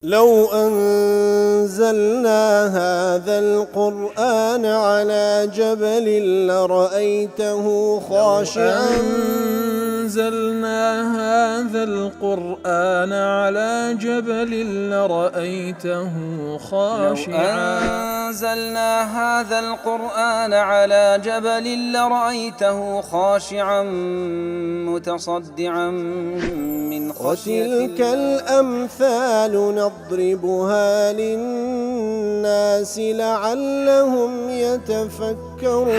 لو أنزلنا هذا القرآن على جبل لرأيته خاشعا أنزلنا هذا القرآن على جبل لرأيته خاشعا أنزلنا هذا القرآن على جبل لرأيته خاشعا متصدعا من خشية وتلك الأمثال نضربها للناس لعلهم يتفكرون.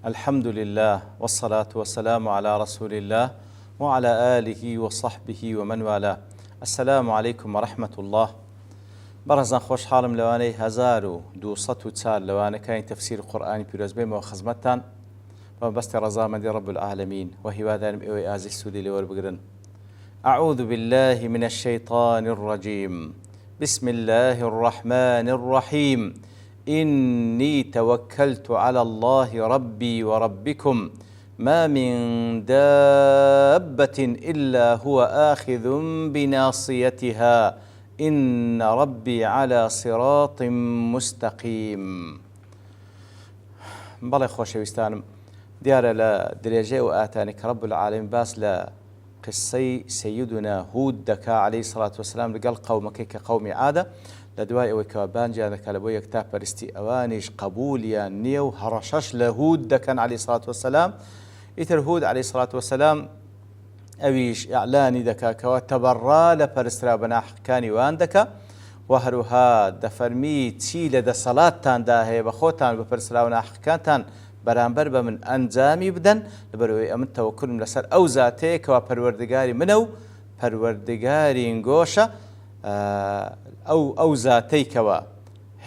الحمد لله والصلاة والسلام على رسول الله وعلى آله وصحبه ومن والاه. السلام عليكم ورحمة الله. برزان خوش حالم لواني 1204 لواني كاين تفسير القرآن بيروزبي وخزمتان وبست رزامة رب العالمين وهي وادان إيوي آزي السودي لور بقرن. أعوذ بالله من الشيطان الرجيم. بسم الله الرحمن الرحيم. إني توكلت على الله ربي وربكم ما من دابة إلا هو آخذ بناصيتها إن ربي على صراط مستقيم. بەڵێ خۆشەویستانم دیارە لە درێژەی و ئاتانێک رب العالمین باس لە قسەی سەیدنا هود دەکا عەلەیهی سەڵات وەسەلام لەگەڵ قەومەکەی کە قەومی عادە لە دوای ئەوەی کەوا بانجیان دەکا لە بۆ یەکتاپەرستی ئەوانیش قبولیان نییە و هەڕەشەش لە هود دەکەن عەلەیهی سەڵات وەسەلام. ئیتر هود عەلەیهی سەڵات وەسەلام ئەویش ئیعلانی دەکا کەوا تەبەڕا لە پەرسترا بەناحەکانی وان دەکا و هەروها دەفەرمی چی لە دەسەڵاتتاندا هەیە بە خۆتان بە پەرسترا و ناحەکانتان بەرامبەر بە من ئەنجامی بدەن لەبەرەوەی ئەمن تەوەکلم لەسەر ئەو زاتەیە کەوا پەروەردگاری منە و پەروەردگاری گۆشە ئەو زاتەی کەوا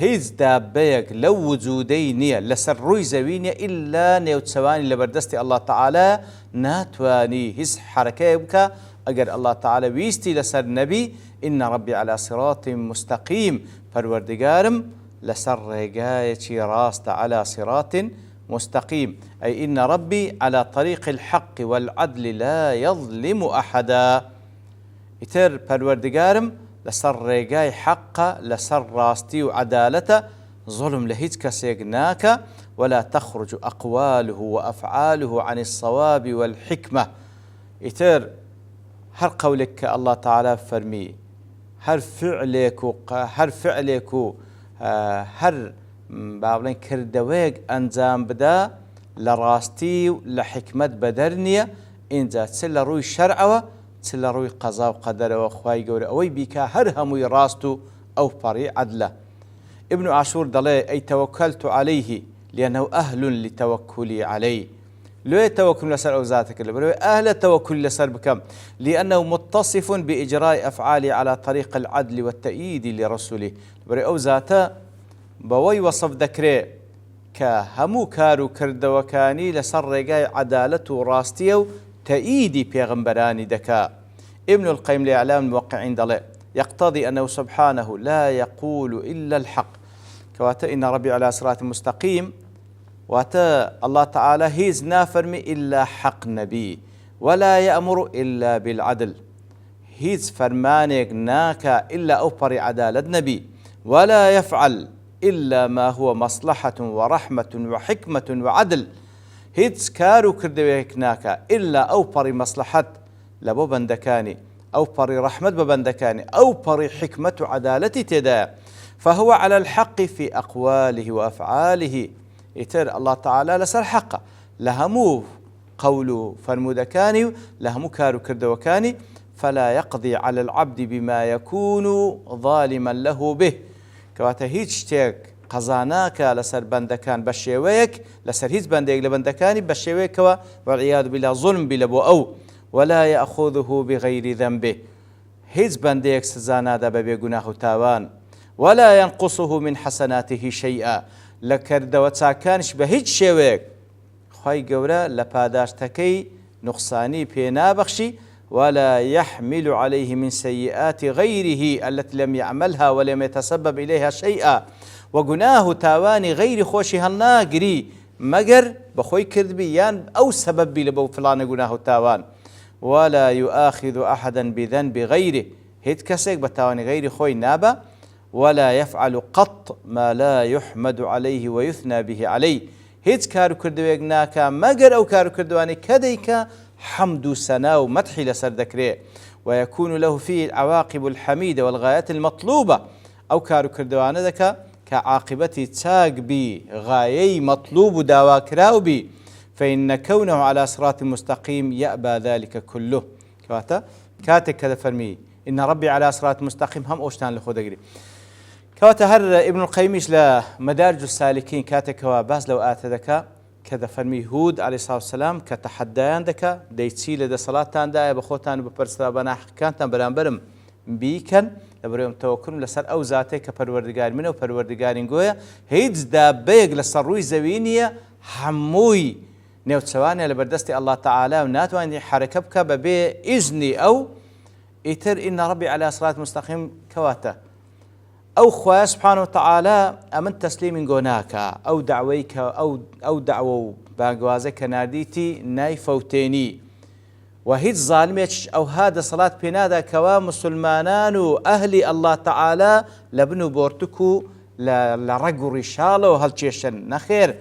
هیچ دابەیەک لەو وجودەی نییە لەسەر ڕووی زەوی نییە ئیلا نێوچەوانی لەبەردەستی ئەڵڵا تەعالە ناتوانی هیچ حرەکەیە بکە ئەگەر ئەڵڵا تەعالە ویستی لەسەر نەبی ئین ڕەبی عەلا صراط مستەقیم پەروەردگارم لەسەر ڕێگایەکی ڕاستە عەلا صراط مستقيم أي إن ربي على طريق الحق والعدل لا يظلم أحدا. إتر پروردگارم لسر ريقاي حقا لسر راستي وعدالته ظلم لهيج كسيق ناكا ولا تخرج أقواله وأفعاله عن الصواب والحكمة. إتر هر قولك الله تعالى فرمي هر فعلك هر بابلين كردويق أنزام بدا لراستي لحكمة بدرنية إنزا تسل روي شرعوة تسل روي قضاء وقدر وخواي قوري أوي بيكا هرهموي راستو أو فري عدلة. ابن عاشور دلي أي توكلت عليه لأنه أهل لتوكلي عليه. لو يتوكل لسر أو ذاتك أهل التوكل لسر بكم لأنه متصف بإجراء أفعالي على طريق العدل والتأييد لرسوله أو ذاته بەوەی وەسف دەکرێ کە هەموو کار و کردەوەکانی لەسەر ڕێگای عەدالەت و ڕاستیە و تەئیدی پێغەمبەرانی دەکا. ابن القیم لە ئیعلام الموقعین دەڵێ يقتضي أنه سبحانه لا يقول إلا الحق كواتا إن ربي على صراط مستقيم واتا الله تعالى هيز نافرمي إلا حق نبي ولا يأمر إلا بالعدل هيز فرمانك ناكا إلا أوبر عدالة نبي ولا يفعل إلا ما هو مصلحة ورحمة وحكمة وعدل هيتس كارو كردويك ناكا إلا أو بري مصلحة لبو بندكاني أو بري رحمة ببندكاني أو بري حكمة عدالة تدا فهو على الحق في أقواله وأفعاله يتر الله تعالى لسر حقه لهمو قول فرمودكاني لهمو كارو كردوكاني فلا يقضي على العبد بما يكون ظالما له به كواتا هیچ شتێک قەزاناکە لەسەر بەندەکان بە شێوەیەک لەسەر هیچ بەندێک لە بەندەکانی بە شێوەیەکەوە والعیاذ بالله ظلم بی لە بۆ ئەو ولا يأخذه بغير ذنبه هیچ بەندەیەک سزا نادا بەبێ گوناه و تاوان ولا ينقصه من حسناته شيئا لە کردەوە چاکانش بە هیچ شێوەیەک خوای گەورە لە پاداشتەکەی نوقسانی پێ نابەخشی ولا يحمل عليه من سيئات غيره التي لم يعملها ولم يتسبب إليها شيئا وقناه تاواني غير خوشي هالناقري مقر بخۆی کردبی یان ئەو سەبەبی لە بەو فلانە گوناه و تاوان ولا يؤاخذ أحدا بذنب غيره هیچ کەسێک بە تاوانی غیری خۆی نابە ولا يفعل قط ما لا يحمد عليه ويثنى به عليه هیچ کار و کردوێک ناکە مەگەر ئەو کار و کردوانەی کە دەیکە حەمد و سەنا و مەدحی لەسەر دەکرێ ويكون له فيه العواقب الحميدة والغايات المطلوبة أو كارو كردوانه دكا كعاقبتي تاق بي غايي مطلوب داواكراو بي فإن كونه على صراط مستقيم يأبى ذلك كله كاتك كذا فرمي إن ربي على صراط مستقيم هم أوشتان لخود أقري كواتا هر ابن القيميش لمدارج السالكين كاتك وباس لو آتدك كذا فرمي هود عليه الصلاة والسلام كتحديان دكا ديتسي لدى صلاة تاندا بخوتان ببرسلا بناح كانتان برام بيكن لبريم توكلم لسر أو ذاتي كبروردگار منه وبروردگارين قويا هيدز دابيق لسر روي زوينية حموي نيوت سواني لبردستي الله تعالى وناتواني حركبك ببي إذني أو إتر إن ربي على صراط مستقيم كواتا أو خواه سبحانه وتعالى أمن تسليم قوناكا أو دعويك أو دعوة بانقوازك ناديتي نايفوتيني وهيد ظالميش أو هذا صلاة بنادا كوا مسلمانان أهلي الله تعالى لبنو بورتكو لرقو رشالة وهالشيشن نخير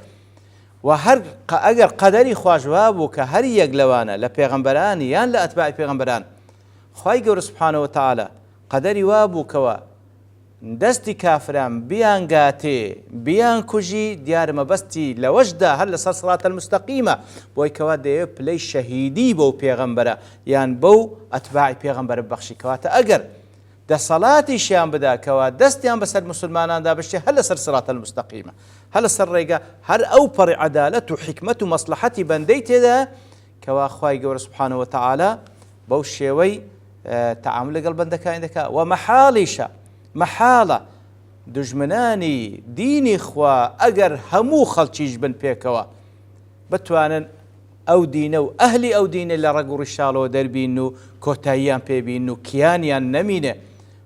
وهر أجر قدري خواجوابو كهر يقلوانا لبيغمبران يان لأتباع بيغمبران خواهي قول سبحانه وتعالى قدري وابو كوا دستي كافران بيان قاتي بيان كوجي ديار مبستي لوجدا هل صراط المستقيمة بوي كوا ديو بلي شهيدي بو بيغمبرا يان بو أتباعي بيغمبر بخشي كواتا أجر دا صلاتي شيان بدا كوا دستيان بس المسلمان دا بشي هل صراط المستقيمة هل ريقا هل أوبر عدالة وحكمة ومصلحتي بنديتي دا كوا أخواي قول سبحانه وتعالى بو الشيوي تعامل قلبا دكا عندك ومحاليشا محالة دجمناني ديني خوا أجر همو خلچيج بن بيكوا بتوانا أو دينو أهلي أو دين اللي رقو رشالو دربينو كوتايان بيبينو كيانيان نمينه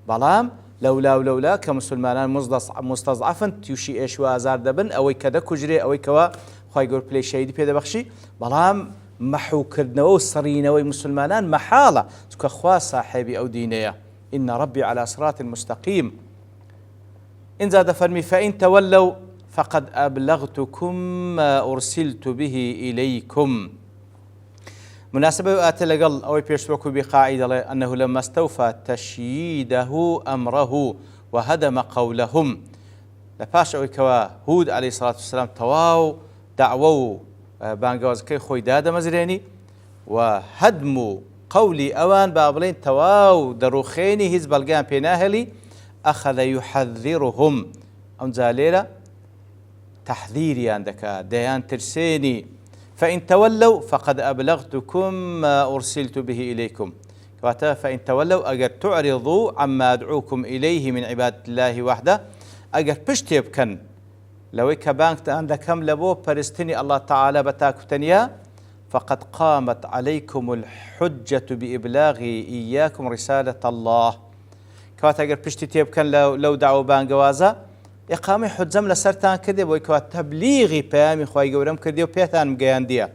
بلام لولا كمسلمان مستضعفن تيوشي إيش وازار دبن أو كذا كجري أو كوا خواي يقول بلاي شهيدي بيدا بخشي بلام محو كردنو صرينو مسلمان محالة كخوا صاحبي أو دينيا إن ربي على صراط مستقيم إن زاد فرمي فإن تولوا فقد أبلغتكم ما أرسلت به إليكم مناسبة أتلقل أو بيشوكوا بقاعدة أنه لما استوفى تشييده أمره وهدم قولهم لباش أو كوا هود عليه الصلاة والسلام تواو دعووا بانقوز كي خوي دادا مزريني وهدموا قولي أوان بابلين تواو دروخيني هز بلقان بيناهلي أخذ يحذرهم أنزاليلا تحذيري عندك ديان ترسيني فإن تولوا فقد أبلغتكم ما أرسلت به إليكم فإن تولوا أجر تعرضوا عما أدعوكم إليه من عبادة الله وحده أجر بشتيب كان لو كبانك عندكم لبو برستني الله تعالى بتاكتنيا فقد قامت عليكم الحجة بإبلاغي إياكم رسالة الله كوات أجر بشتيب كان لو دعوا بانجوازا إقامة حجم لسرتان كذا ويكوات تبليغي بيامي خواي قورم كذا وبيتان مجانديا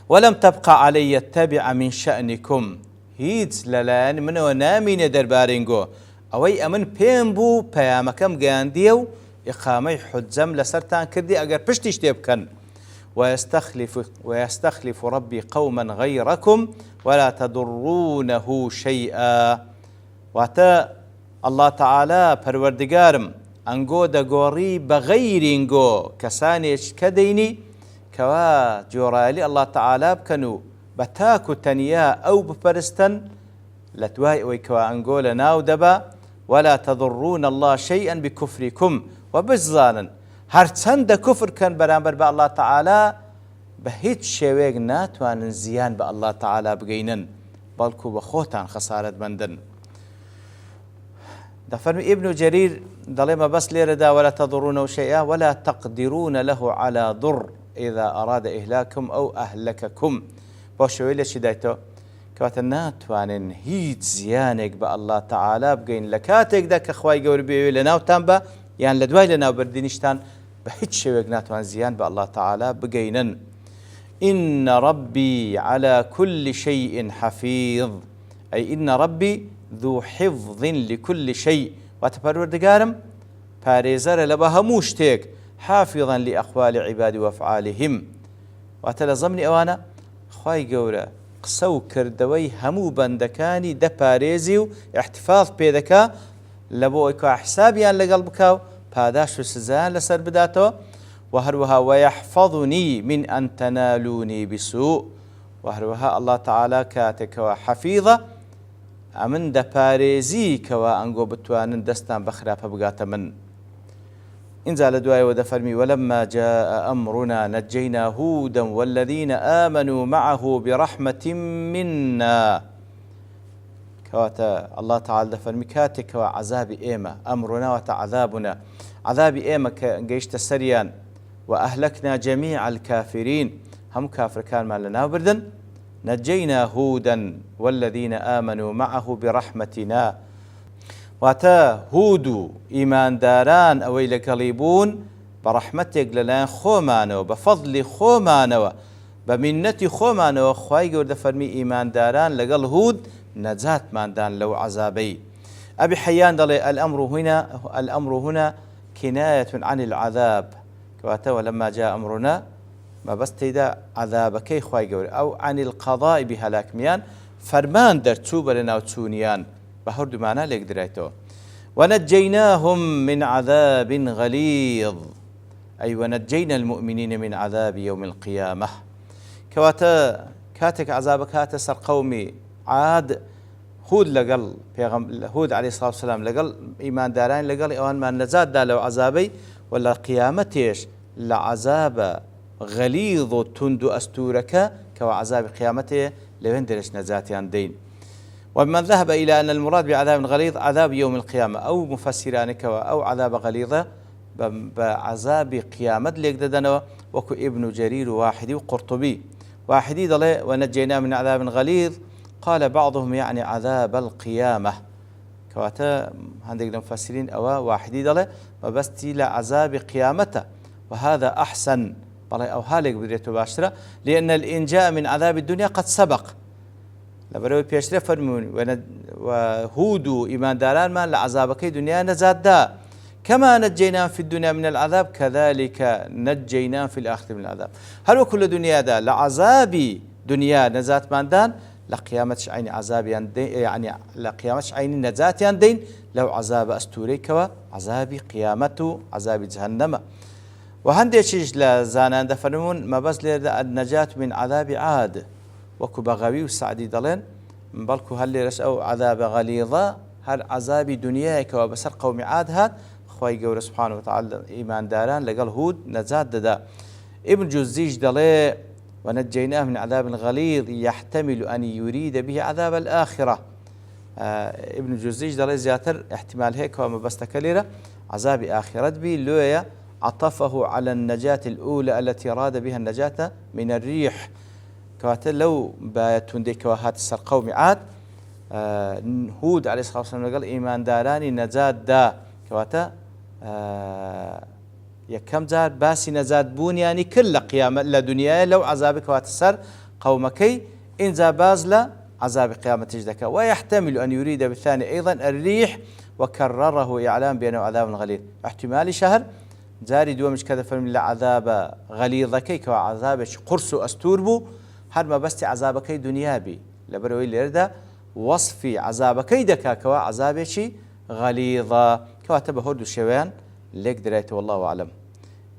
ولم تبقى علي يتبع من شأنكم هيدز للان من ونامين دربارينجو أوي أمن بيمبو بيامكم جانديو إقامة حجم لسرتان كذا أجر بشتيب كان ويستخلف ربي قوما غيركم ولا تضرونه شيئا واتا الله تعالى پروردگارم انگو دگوری بغيرينگو كسانيش كديني كوا جورالي الله تعالى بكنو بتاكو تنيا او بپرستن لتواي ويكوا انگو لناو دبا ولا تضرون الله شيئا بكفركم وبزانا هرچند كفر كان برامبر با الله تعالى بهيت شويق ناتوان زيان با الله تعالى بگينن بلكو بخوتان خسارت بندن دفرمي ابن جرير ضليما بس ليردا ولا تضرونه شيئا ولا تقدرون له على ضر إذا أراد إهلاكم أو أهلككم بوشويلة شدايتو كوات ناتوان هيت زيانك با الله تعالى بگين لكاتك داك أخواي قول بيوي لناو تنبا يعني لدواي لناو بردينشتان بە هیچ شێوێک ناتوان زیان بە الله تعالى بگەینن. إن ربي على كل شيء حفيظ، أي إن ربي ذو حفظ لكل شيء، واتپەروەردگارم پارێزەرە لە بە هەموو شتێک، حافظا لأقوال عبادي وأفعالهم. واتە لە زەمنی ئەوانە خوای گەورە قسە و کردەوەی هەموو بەندەکانی دەپارێزی و احتفاظ پێ دەکا لە بۆ ئەوەی کە حسابیان لەگەڵ بکاو پاداش و سزایان لەسەر بداتەوە. وهروها ويحفظني من أن تنالوني بسوء، وهروها الله تعالى كاتك وحفيظة أمن دپارێزی کەوا ئەنگۆ بتوانن دەستان بەخراپە بگاتە من. إنزا لدواء ودفرمي ولما جاء أمرنا نجينا هودا والذين آمنوا معه برحمة منا. كواتا الله تعالى دفرمي كاتك وعذاب إيما أمرنا وتعذابنا، عذاب إيما كنجيشت سريان وأهلكنا جميع الكافرين، هم كافر كان ما لنا بردن. نجينا هودا والذين آمنوا معه برحمتنا، واتا هود إيمان داران أوي لقليبون برحمتك للان خومانو بفضل خومانو بمنتي خومانو خواي قرد فرمي إيمان داران لقل هود نجات ماندان لو عذابي. أبي حيان دلي الأمر هنا كناية عن العذاب، كواتا ولما جاء أمرنا ما بس تيدا عذابكي خواي قرد أو عن القضاء بهلاك ميان فرمان در توب لنا وتونيان بهردو معنا ليك درايتو. ونجيناهم من عذاب غليظ، أي ونجينا المؤمنين من عذاب يوم القيامة. كواتا كاتك عذابك هاتا سر قومي عاد هود لقل هود عليه الصلاة والسلام لقل إيمان دارين لقل إيوان ما نزاد دا لو عذابي ولا قيامتيش لعذاب غليظ تندو أستورك كوا عذاب قيامته لوين درش نزاتيان دين. ومن ذهب إلى أن المراد بعذاب غليظ عذاب يوم القيامة أو مفسرانك أو عذاب غليظة بعذاب قيامة ليك ددنوا وكو ابن جرير واحدي وقرطبي واحدي ضل ونجينا من عذاب غليظ، قال بعضهم يعني عذاب القيامة. كواتا عندك المفسرين أو واحدي ضل وبستي لعذاب قيامته، وهذا أحسن أو هالك بدريته باشرة، لأن الإنجاء من عذاب الدنيا قد سبق. لبروي بيشرف فرمون وهود إيمان داران ما لعذابكي دنيا نزاد دا، كما نجينا في الدنيا من العذاب كذلك نجينا في الآخرة من العذاب. هل وكل دنيا دا لعذاب دنيا نزات ماندان لقيامتش عين عذاب يعني لقيامتش عين نزات يندين لو عذاب أستوريك وعذاب قيامته عذاب جهنم. وهندي شيء لزانان دفرمون ما بس النجاة من عذاب عاد وكو بغوي وسعدي دلين بلكو هل رش أو عذاب غليظة هل عذاب دنياك وبسر قوم عاد هاد خواي قول سبحانه وتعالى إيمان داران لقال هود نزاد دا. ابن جزيج دلي ونجيناه من عذاب غليظ يحتمل أن يريد به عذاب الآخرة. ابن جزيج دلي زياتر احتمال هيك وما بس تكليره عذاب آخرة بي لويا عطفه على النجاة الأولى التي أراد بها النجاة من الريح. كواتا لو بايتون دي كواهات السر قوم عاد هود عليه الصلاة والسلام قال إيمان داراني نجات دا كواتا يكم زار باسي نجات بون يعني كل قيامة لدنيا لو عذاب كواتا السر قومكي إنزا بازلا عذاب قيامة تجدك. ويحتمل أن يريد بالثاني أيضا الريح وكرره إعلام بأنه عذاب غليظ. احتمال شهر جاري دومش كذا فهم لعذاب غليظكي كوا عذابش قرص أستوربو هر ما بستي عذابكي دنيا بي لبروي لردا وصفي عذابكي دكا كوا عذابشي غليظة كوا تبهود الشوان ليك دريت والله أعلم.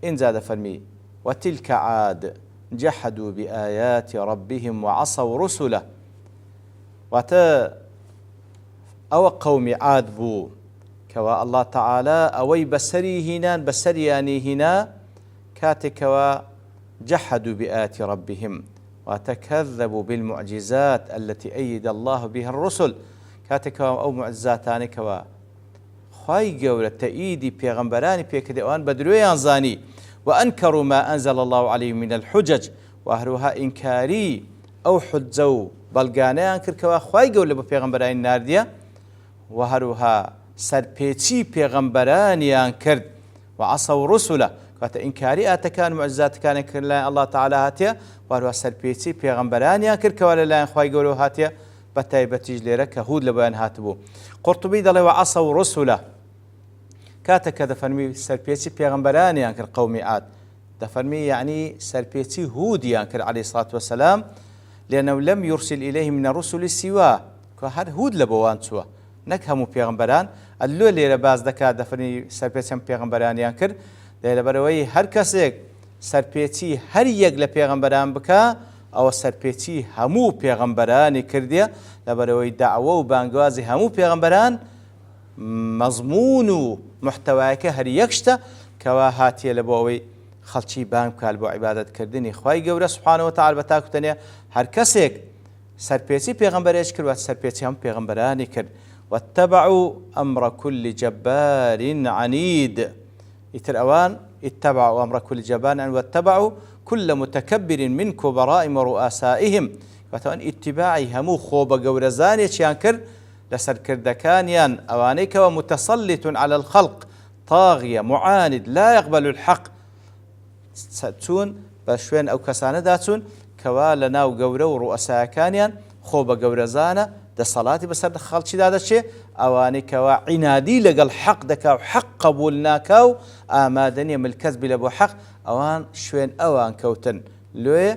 إن زاد فرمي وتلك عاد جحدوا بآيات ربهم وعصوا رسله. واتا أو قوم عاد بو كوا الله تعالى أوي بسري هنا بسرياني هنا كاتكوا جحدوا بآيات ربهم وتكذبوا بالمعجزات التي أيد الله بها الرسل. كاتكوا أو معجزاتاني كوا خواي قولة تأييدي بيغمبراني بيكدئوان بدرويان زاني وأنكروا ما أنزل الله عليه من الحجج وأهلها إنكاري أو حجزوا بلغانيان كركوا خواي قولة بيغمبراني ناردية وهروها سرپێچی پێغەمبەرانیان کرد وعصوا رسله کاتە ئینکاری ئاتەکان و معجزاتەکانی کرد لایەن الله تعالی هاتیە وهروە سەرپێچی پێغەمبەرانیان کرد کەوا لەلایەن خوای گەورە هاتیە بە تایبەتیش لێرە کە هود لە بۆیان هاتبوو. قورتوبی دەڵێ وعەسەو ڕوسوله کاتێک کە دەفەرمی سەرپێچی پێغەمبەرانیان کرد قەومی عاد دەفەرمی یعنی سەرپێچی هودیان کرد عەلەیهی سڵات وەسەلام لأنه لم يرسل إليه من الرسل سواه كهر هود لبوان سوا نك همو پیغمبران اللو ليرة باز دكا دفرني سرپیچم پیغمبران يانكر ليرة بروي هر کسيك سرپیچی هر يگ لپیغمبران بكا او سرپیچی همو پیغمبران كرديا لبروي دعوة و بانگوازي همو پیغمبران مضمون و محتواك هر يكشتا كوا هاتي لبوي خەڵکی بانگ بکات بۆ عیبادەتکردنی خوای گەورە سوبحانەه وتەعالا بە تاکوتەنیا هەر کەسێک سەرپێچی پێغەمبەرێک کرد واتە سەرپێچی هەموو پێغەمبەرانی کرد واتبعوا أمر كل جبار عنيد ئیتر ئەوان اتبعوا أمر كل جبار عنيد واتبعوا كل متكبر من كبرائهم ورؤسائهم واتوان اتباعی هەموو خۆ بە گەورەزانێکیان کرد لەسەرکردەکانیان ئەوانەی کەوە متسلط على الخلق طاغية معاند لا يقبل الحق چون بە شوێن ئەو کەسانەدا چوون کەوا لە ناو گەورە و ڕوئەسایەکانیان خۆ بە گەورەزانە دەسەڵاتی بەسەر خەڵکیدا دەچێ ئەوانەی کەوا عینادی لەگەڵ حەق دەکا و حەق قبول ناکا و ئامادە نییە ملکەت بێ بۆ حەق ئەوان شوێن ئەوان کەوتن لێ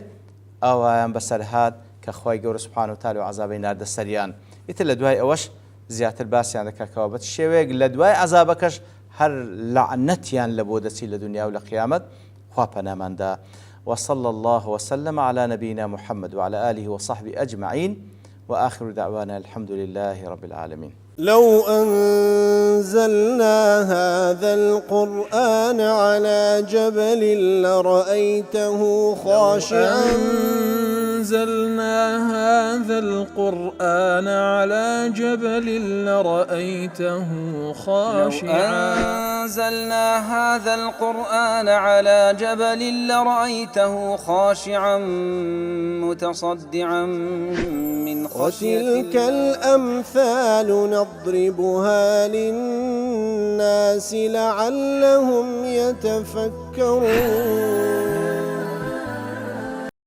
ئەوان بەسەر هات کە خوای گەورە سوبحانەه وتەعالا عەزابەی ناردە سەریان. ئیتر لە دوای ئەوەش زیاتر باسییان دەکاتەوە بە شێوەیەک لە دوای عەزابەکەش هەر لەعنەتیان لە بۆ دەچی لە دنیا و لە قیامەت خوا پەناماندا. وصلى الله وسلم على نبينا محمد وعلى آله وصحبه أجمعين وآخر دعوانا الحمد لله رب العالمين. لو أنزلنا هذا القرآن على جبل لرأيته خاشعا أنزلنا هذا القرآن على جبل لرأيته خاشعا أنزلنا هذا القرآن على جبل لرأيته خاشعا متصدعا من خشية وتلك الأمثال نضربها للناس لعلهم يتفكرون.